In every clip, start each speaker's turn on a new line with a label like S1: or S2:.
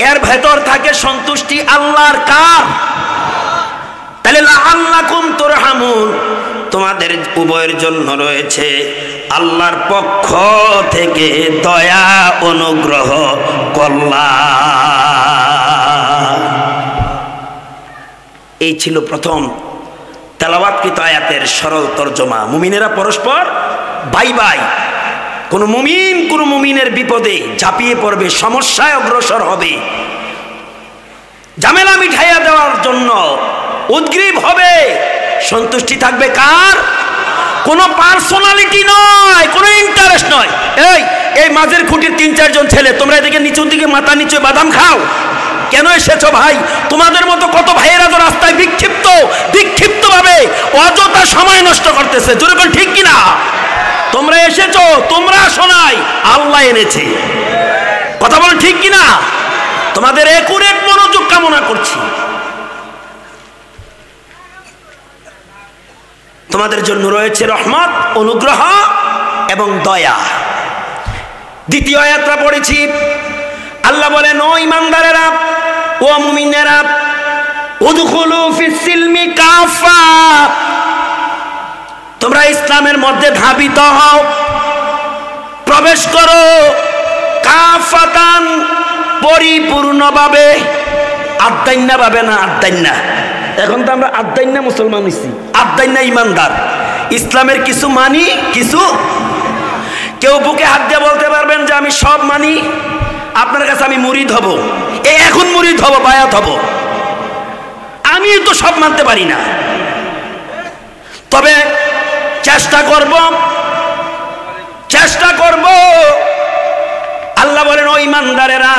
S1: এর ভেতর থাকে সন্তুষ্টি আল্লাহর। কার? তাহলে লাআল্লাকুম তুরহামুন, তোমাদের উভয়ের জন্য রয়েছে আল্লাহর পক্ষ থেকে দয়া, অনুগ্রহ, কল্যাণ। এই ছিল প্রথম তেলাওয়াতকৃত আয়াতের সরল তর্জমা। মুমিনেরা পরস্পর ভাই ভাই। কোন মুমিন কোন মুমিনের বিপদে ঝাঁপিয়ে পড়বে, সমস্যায় অগ্রসর হবে, ঝামেলা মিঠাইয়া দেওয়ার জন্য উদ্গ্রীব হবে। সন্তুষ্টি থাকবে কার? কোনো পার্সোনালিটি নয়, কোনো ইন্টারেস্ট নয়। এই মাঝের খুঁটির ৩-৪ জন ছেলে, তোমরা এদিকে নিচুর দিকে মাথা নিচে বাদাম খাও, কেন এসেছো ভাই? তোমাদের মতো কত ভাইয়েরা তো রাস্তায় বিক্ষিপ্ত ভাবে অযথা সময় নষ্ট করতেছে। জোরে বল ঠিক কিনা? তোমরা এসেছো, তোমরা শোনাই, আল্লাহ এনেছে। কথা বল ঠিক কিনা? তোমাদের একুরেট মনোযোগ কামনা করছি। তোমাদের জন্য রয়েছে রহমত, অনুগ্রহ এবং দয়া। দ্বিতীয় আয়াতটা পড়েছি, আল্লাহ বলেন, ও ঈমানদারেরা, ও মুমিনেরা, উদখুলু ফিস সিলমি কাফা, তোমরা ইসলামের মধ্যে ধাবিত হও, প্রবেশ করো, কাফাতান, পরিপূর্ণভাবে, আদ্দাইন্না ভাবে না, আদ্দাইন্না। এখন তো আমরা আদ্দাইন্না মুসলমান হইছি, আদ্দাইন্না ঈমানদার। ইসলামের কিছু মানি, কিছু। কেউ বুকে হাত দিয়ে বলতে পারবেন যে আমি সব মানি, আপনার কাছে আমি মুরিদ হব, এখন মুরিদ হব, বায়াত হব। আমি তো সব মানতে পারি না, তবে চেষ্টা করব। আল্লাহ বলেন, ও ঈমানদারেরা,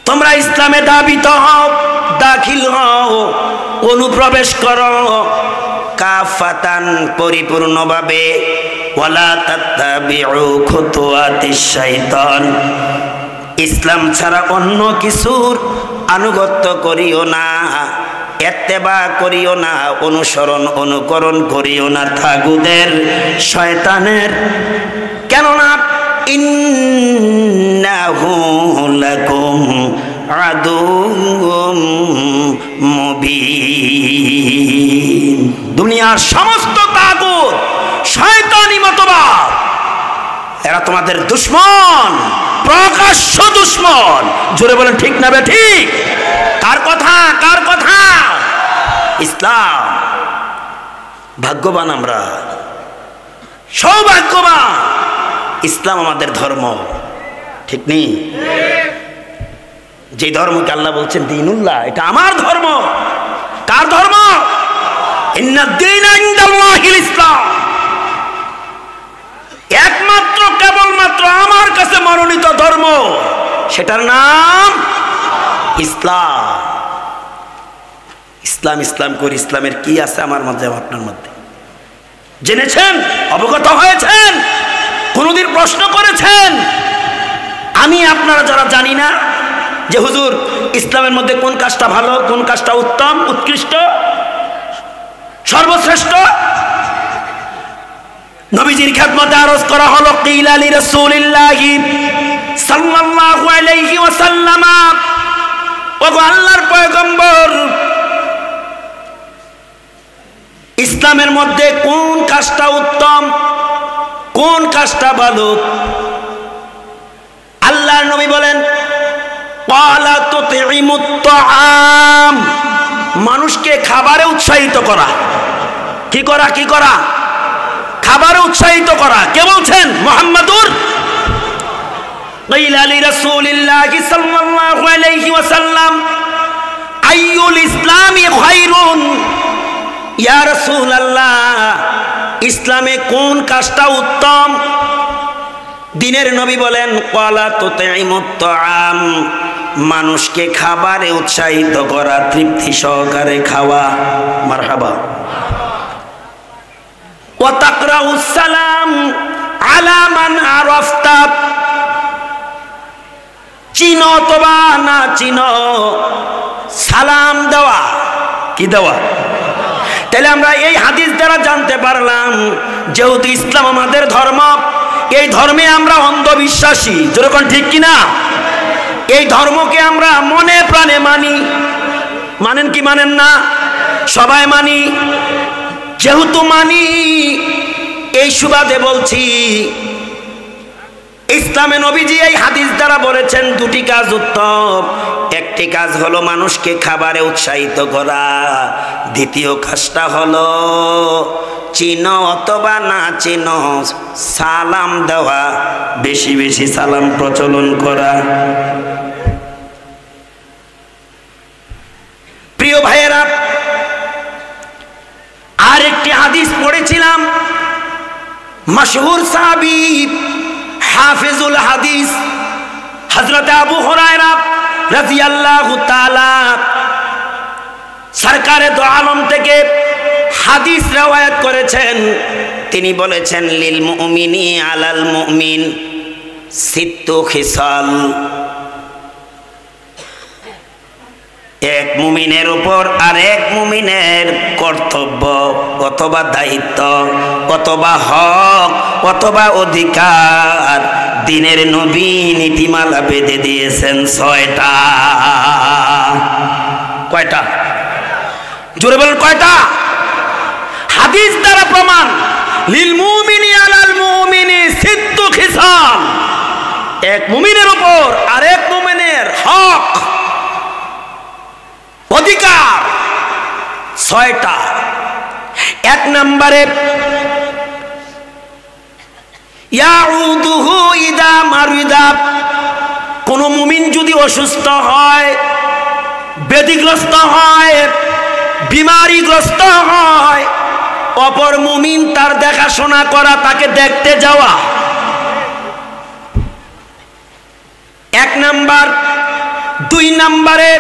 S1: তোমরা ইসলামে দাবিত হও, দাখিল হও, অনুপ্রবেশ করো, কাফাতান, পরিপূর্ণভাবে, ওয়ালা তাত্তাবিউ খুতুওয়াতিশ শাইতান, ইসলাম ছাড়া অন্য কিছুর আনুগত্য করিও না, ইত্তেবা করিও না, অনুকরণ করিও না তাগুতের, শয়তানের। কেননা ইন্নাহু লাকুম আদুউম মুবিন। দুনিয়ার সমস্ত তাগুত, শয়তানি মতবাদ, এরা তোমাদের দুশমন, প্রকাশ্য দুশমন। জোরে বলেন ঠিক না বে ঠিক? কার কথা? কার কথা? ইসলাম। ভাগ্যবান আমরা, সৌভাগ্যবান, ইসলাম আমাদের ধর্ম। ঠিক নেই? যে ধর্মকে আল্লাহ বলছেন দীনুল্লাহ, এটা আমার ধর্ম। কার ধর্ম? ইন্নাদ-দীনা ইনদাল্লাহিল ইসলাম। একমাত্র, কেবলমাত্র আমার কাছে মনোনীত ধর্ম, সেটার নাম ইসলাম। ইসলাম ইসলাম করি, ইসলামের কি আছে আমার মধ্যে, আপনার মধ্যে? জেনেছেন? অবগত হয়েছেন? কোনদিন প্রশ্ন করেছেন? আমি আপনারা যারা জানি না যে হুজুর ইসলামের মধ্যে কোন কাজটা ভালো, কোন কাজটা উত্তম, উৎকৃষ্ট, সর্বশ্রেষ্ঠ, নবীজির খেদমতে আরজ করা হলো, কিলা লিরাসূলিল্লাহি সাল্লাল্লাহু আলাইহি ওয়াসাল্লাম, ওগো আল্লাহর পয়গম্বর, ইসলামের মধ্যে কোন কাজটা উত্তম, কোন কাজটা ভালো? আল্লাহর নবী বলেন, ক্বালা তুতঈমুত তাআম, মানুষকে খাবারে উৎসাহিত করা। কি করা? কি করা? খাবারে উৎসাহিত করা। কে বলছেন? মুহাম্মাদুর। কিলা লিরাসূলিল্লাহি সাল্লাল্লাহু আলাইহি ওয়াসাল্লাম, আইয়ুল ইসলামি খায়রুন, ইয়া রাসূলুল্লাহ, ইসলামে কোন কাজটা উত্তম? দিনের নবী বলেন, ক্বালা তুতঈমুত তাআম, মানুষকে খাবারে উৎসাহিত করা, তৃপ্তি সহকারে খাওয়া। মারহাবা। ওয়া তাকরাউস সালাম আলা মান আরাফতা, চিনো অথবা না চিনো, সালাম দেওয়া। কি দেওয়া? তাহলে আমরা এই হাদিস দ্বারা জানতে পারলাম, যেহেতু ইসলাম আমাদের ধর্ম, এই ধর্মে আমরা অন্ধবিশ্বাসী, যেরকম ঠিক কিনা? এই ধর্মকে আমরা মনে প্রাণে মানি। মানেন কি মানেন না? সবাই মানি। যেহেতু মানি, এই সুবাদে বলছি, ইসলামে নবীজি এই হাদিস দ্বারা বলেছেন দুটি কাজ উত্তম। একটি কাজ হলো মানুষকে খাবারে উৎসাহিত করা, দ্বিতীয় কাজটা হলো চিনো অথবা না চিনো সালাম দেওয়া, বেশি বেশি সালাম প্রচলন করা। প্রিয় ভাইয়েরা, আর একটি হাদিস পড়েছিলাম, মশহুর সাহাবী হাফিজুল হাদিস হযরত আবু হুরায়রা রাদিয়াল্লাহু তাআলা সরকারে দো আলম থেকে হাদিস রওয়ায়াত করেছেন। তিনি বলেছেন, লিল মুমিনি আলাল মুমিন সিত্তু খিসাল, এক মুমিনের উপর আর এক মুমিনের কর্তব্য অথবা দায়িত্ব অথবা হক অথবা অধিকার দিনের নবী নীতিমালা বেঁধে দিয়েছেন 6টা। কয়টা? জোরে বলেন কয়টা? হাদিস দ্বারা প্রমাণ, লিল মুমিনি আলাল মুমিনি সিত্তু খিসাল, এক মুমিনের উপর আর এক মুমিনের হক অধিকার 6টা। 1 নম্বরে ইয়াউদুহু ইদা মারিদা, কোন মুমিন যদি অসুস্থ হয়, ব্যাধিগ্রস্ত হয়, বিমারিগ্রস্ত হয়, অপর মুমিন তার দেখাশোনা করা, তাকে দেখতে যাওয়া 1 নাম্বার। 2 নম্বরে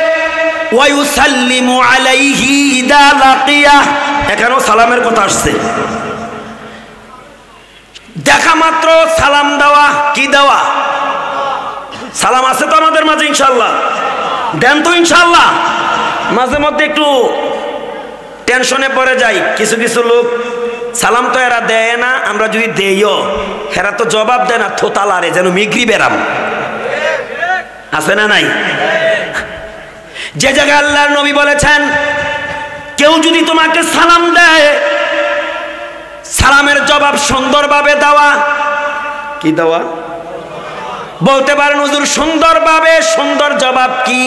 S1: ওয়ায়ুসাল্লিমু আলাইহি ইদা লাকিয়া, এখানেও সালামের কথা আসছে। দেখা মাত্র সালাম দেওয়া। কি দেওয়া? সালাম আছে তো আমাদের মাঝে ইনশাআল্লাহ? দেন তো ইনশাআল্লাহ? মাঝে মধ্যে একটু টেনশনে পড়ে যাই, কিছু কিছু লোক সালাম তো এরা দেয় না, আমরা যদি দেইও এরা তো জবাব দেয় না, থোতালারে যেন মিগরি বেরাম। আছে না নাই? যে জায়গায় আল্লাহর নবী বলেছেন, কেউ যদি তোমাকে সালাম দেয়, সালামের জবাব সুন্দরভাবে দেওয়া। কি দেওয়া? বলতে পারেন হুজুর সুন্দরভাবে, সুন্দর জবাব কি?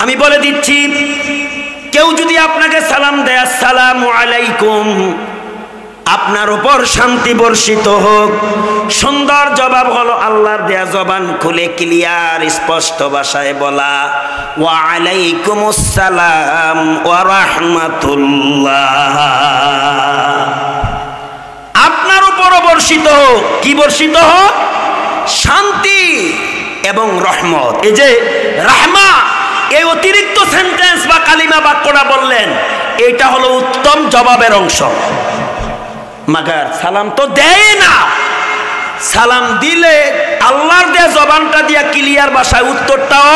S1: আমি বলে দিচ্ছি, কেউ যদি আপনাকে সালাম দেয়, আসসালামু আলাইকুম, আপনার উপর শান্তি বর্ষিত হোক, সুন্দর জবাব হলো আল্লাহর দেয়া জবান খুলে ক্লিয়ার স্পষ্ট ভাষায় বলা, ওয়া আলাইকুমুস সালাম ওয়া রাহমাতুল্লাহ, আপনার উপর বর্ষিত হোক। কি বর্ষিত হোক? শান্তি এবং রহমত। এই যে রাহমা, এই অতিরিক্ত সেন্টেন্স বা কালিমা বাক্যটা বললেন, এটা হলো উত্তম জবাবের অংশ। মাগার সালাম তো দেয় না, সালাম দিলে আল্লাহর দেয়া জবানটা দিয়া ক্লিয়ার ভাষায় উত্তরটাও।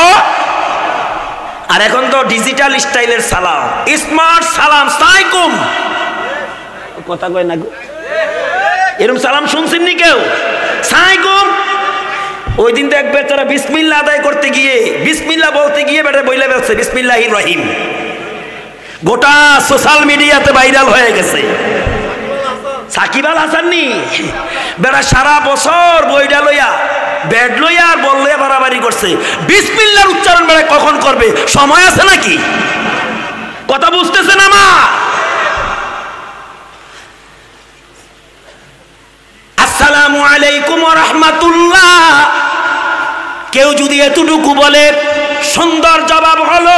S1: আর এখন তো ডিজিটাল স্টাইলের সালাম, স্মার্ট সালাম, সালাইকুম, কথা কয় না গো, এরকম সালাম শুনছেন নি কেউ? সালাইকুম। ওই দিন তো এক বেচারা বিসমিল্লাহ আদায় করতে গিয়ে, বিসমিল্লাহ বলতে গিয়ে বেটা বইলা বেরোচ্ছে বিসমিল্লাহির রহিম, গোটা সোশ্যাল মিডিয়াতে ভাইরাল হয়ে গেছে। সাকিব আল হাসান নি বেটা সারা বছর বইটা লইয়া ব্যাড লইয়া আর বল লইয়া বাড়াবাড়ি করছে, বিসমিল্লাহর উচ্চারণ বেটা কখন করবে? সময় আছে নাকি? কথা বুঝতেছেন আমার? আসসালামু আলাইকুম ওয়া রাহমাতুল্লাহ, কেউ যদি এতটুকু বলে, সুন্দর জবাব হলো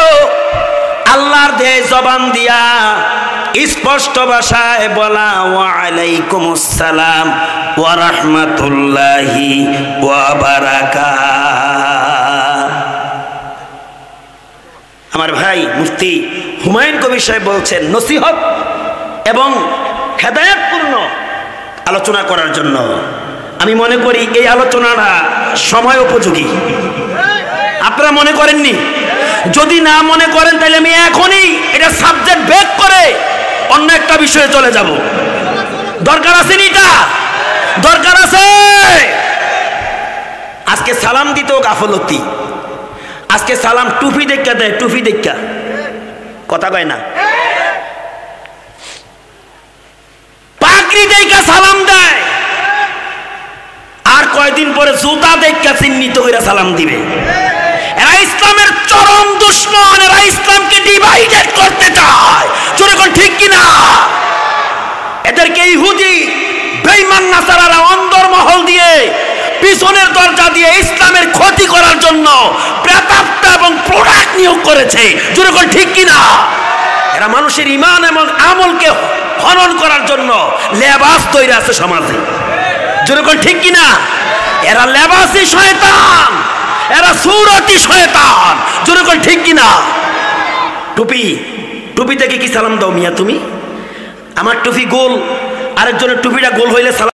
S1: আল্লাহর দেয় জবান দিয়া স্পষ্ট ভাষায় বলা, ওয়া আলাইকুমুস সালাম ওয়া রাহমাতুল্লাহি ওয়া বারাকাতুহু। আমার ভাই মুফতি হুমায়ুন কবির সাহেব বলছেন, নসিহত এবং হেদায়েতপূর্ণ আলোচনা করার জন্য আমি মনে করি এই আলোচনাটা সময় উপযোগী। আপনারা মনে করেননি? যদি না মনে করেন তাহলে আমি এখনই এটা সাবজেক্ট ব্রেক করে অন্য একটা বিষয়ে চলে যাব। দরকার আছে নি? এটা দরকার আছে। আজকে সালাম দিতেও গাফলতি, আজকে সালাম টুপি দেখা দেয়, টুপি দেখা কথা কয় না, পাগড়ি দেখা সালাম দেয়, আর কয়দিন পরে জুতা দেখা চিহ্নিত করে সালাম দিবে। এরা ইসলামের চরম দুশমন, এরা ইসলামকে ডিভাইডেড করতে চায়, জোরে কোন ঠিক কিনা? এদেরকে ইহুদি বেঈমান নাসারারা অন্দরমহল দিয়ে, পিছনের দরজা দিয়ে ইসলামের ক্ষতি করার জন্য প্রেতাত্মা এবং প্রোডাক্ট নিয়োগ করেছে, জোরে কোন ঠিক কিনা? এরা মানুষের ঈমান এবং আমলকে হনন করার জন্য লেবাস তৈরি আছে সমাজে, জোরে কোন ঠিক কিনা? এরা লেবাসী শয়তান, এরা সুরতি শয়তান, জোরে কোন ঠিক কিনা? টুপি, টুপি থেকে কি সালাম দাও মিয়া তুমি? আমার টুপি গোল, আরেকজনের টুপিটা গোল হইলে সালাম